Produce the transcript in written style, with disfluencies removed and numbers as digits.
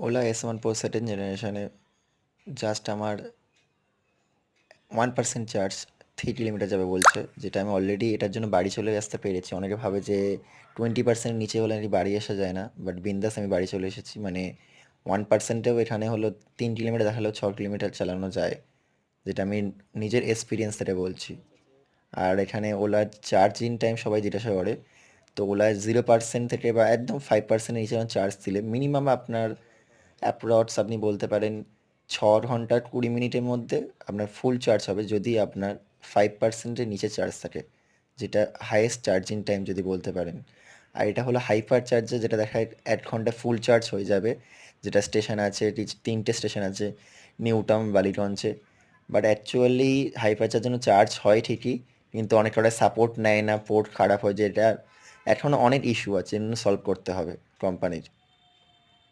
OLA S1 Pro 2nd জেনারেশনে just আমার 1% charge 3 kilometre যাবে বলছে, যেটা আমি অলরেডি এটার জন্য বাড়ি চলে আসতে পেরেছি। অনেকে ভাবে যে 20% নিচে হলে নাকি বাড়ি আসা যায় না, বাট বিন্দাস আমি বাড়ি চলে এসেছি। মানে 1%এও এখানে হলো 3 কিলোমিটার দেখালেও 6 কিলোমিটার চালানো যায়, যেটা আমি নিজের এক্সপিরিয়েন্স থেকে বলছি। আর এখানে ওলার চার্জিং টাইম সবাই জিজ্ঞাসা করে, তো ওলার 0% থেকে বা একদম 5%-এর নিচে চার্জ দিলে মিনিমাম আপনার অ্যাপ্রক্স আপনি বলতে পারেন 6 ঘন্টা 20 মিনিটের মধ্যে আপনার ফুল চার্জ হবে, যদি আপনার 5%-এর নিচে চার্জ থাকে, যেটা হাইয়েস্ট চার্জিং টাইম যদি বলতে পারেন। আর এটা হলো হাইপার চার্জার, যেটা দেখায় 1 ঘন্টা ফুল চার্জ হয়ে যাবে, যেটা স্টেশন আছে, 3টে স্টেশন আছে, নিউ টাউন, বালিগঞ্জে। But actually hyper charger charge হয় ঠিকই, কিন্তু অনেক কটা সাপোর্ট নেয় না, পোর্ট খারাপ হয়ে যায়। এটা এখনও অনেক ইস্যু আছে, এগুলো সলভ করতে হবে কোম্পানির।